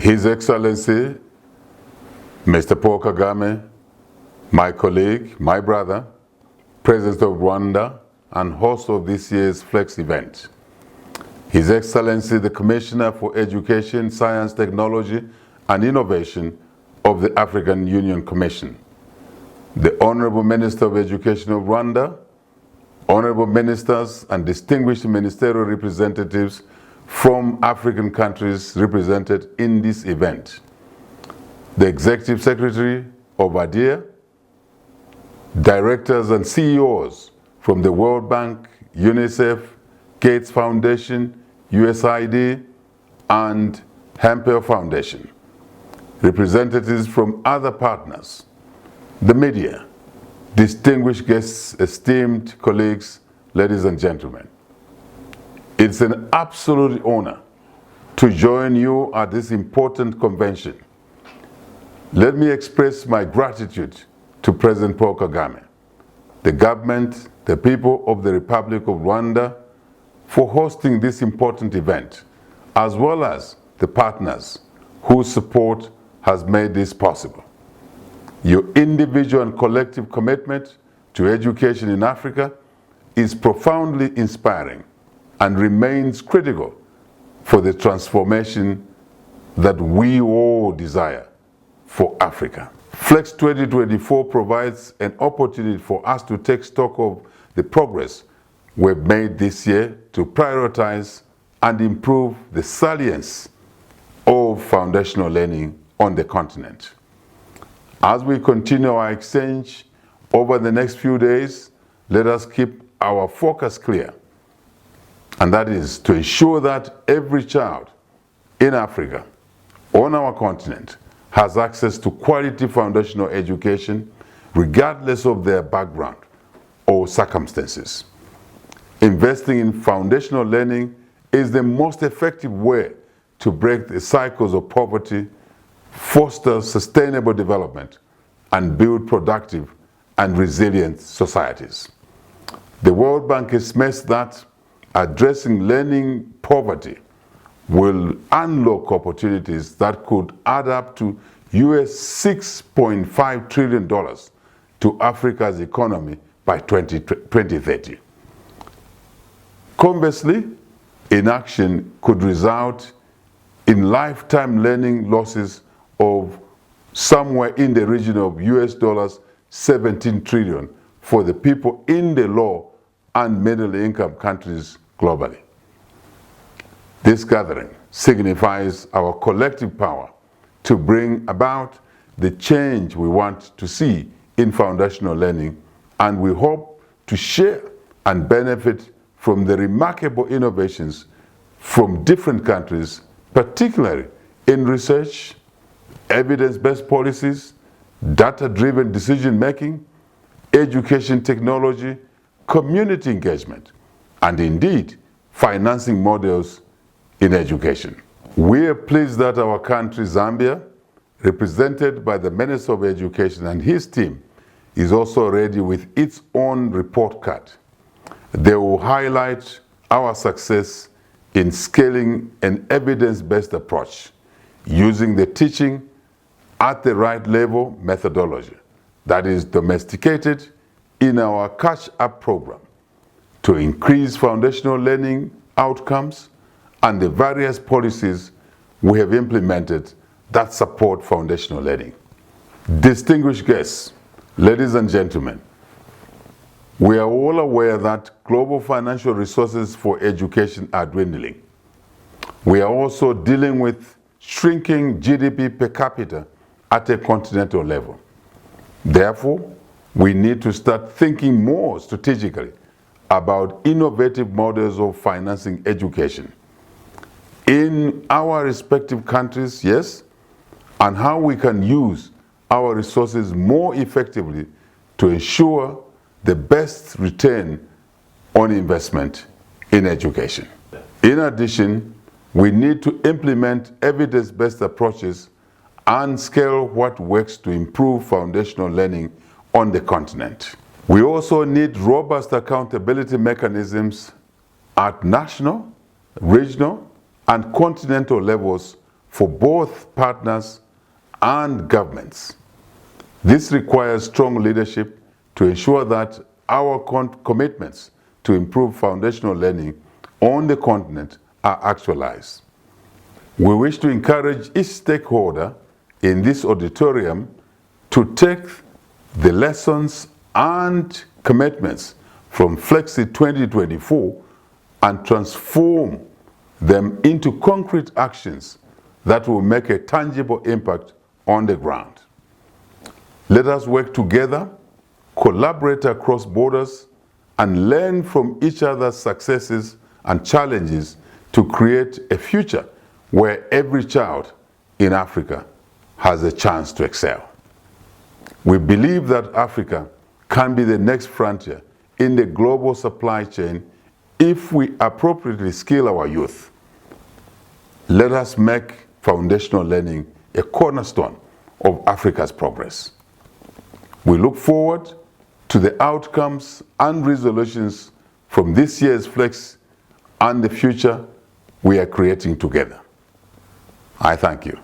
His Excellency, Mr. Paul Kagame, my colleague, my brother, President of Rwanda, and host of this year's Flex event. His Excellency, the Commissioner for Education, Science, Technology, and Innovation of the African Union Commission. The Honorable Minister of Education of Rwanda, Honorable Ministers and distinguished ministerial representatives from African countries represented in this event. The Executive Secretary of ADEA, directors and CEOs from the World Bank, UNICEF, Gates Foundation, USAID, and Hempel Foundation. Representatives from other partners, the media, distinguished guests, esteemed colleagues, ladies and gentlemen. It's an absolute honor to join you at this important convention. Let me express my gratitude to President Paul Kagame, the government, the people of the Republic of Rwanda for hosting this important event, as well as the partners whose support has made this possible. Your individual and collective commitment to education in Africa is profoundly inspiring and remains critical for the transformation that we all desire for Africa. Flex 2024 provides an opportunity for us to take stock of the progress we've made this year to prioritize and improve the salience of foundational learning on the continent. As we continue our exchange over the next few days, let us keep our focus clear, and that is to ensure that every child in Africa, on our continent, has access to quality foundational education regardless of their background or circumstances. Investing in foundational learning is the most effective way to break the cycles of poverty, foster sustainable development, and build productive and resilient societies. The World Bank estimates that addressing learning poverty will unlock opportunities that could add up to US $6.5 trillion to Africa's economy by 2030. Conversely, inaction could result in lifetime learning losses of somewhere in the region of US $17 trillion for the people in the low and middle income countries globally. This gathering signifies our collective power to bring about the change we want to see in foundational learning, and we hope to share and benefit from the remarkable innovations from different countries, particularly in research, evidence-based policies, data-driven decision-making, education technology, community engagement, and indeed, financing models in education. We are pleased that our country, Zambia, represented by the Minister of Education and his team, is also ready with its own report card. They will highlight our success in scaling an evidence-based approach using the teaching at the right level methodology that is domesticated in our catch-up program to increase foundational learning outcomes and the various policies we have implemented that support foundational learning. Distinguished guests, ladies and gentlemen, we are all aware that global financial resources for education are dwindling. We are also dealing with shrinking GDP per capita at a continental level. Therefore, we need to start thinking more strategically about innovative models of financing education in our respective countries, yes, and how we can use our resources more effectively to ensure the best return on investment in education. In addition, we need to implement evidence-based approaches and scale what works to improve foundational learning on the continent. We also need robust accountability mechanisms at national, regional, and continental levels for both partners and governments. This requires strong leadership to ensure that our commitments to improve foundational learning on the continent are actualized. We wish to encourage each stakeholder in this auditorium to take the lessons and commitments from Flexi 2024 and transform them into concrete actions that will make a tangible impact on the ground. Let us work together, collaborate across borders, and learn from each other's successes and challenges to create a future where every child in Africa has a chance to excel. We believe that Africa can be the next frontier in the global supply chain if we appropriately skill our youth. Let us make foundational learning a cornerstone of Africa's progress. We look forward to the outcomes and resolutions from this year's Flex and the future we are creating together. I thank you.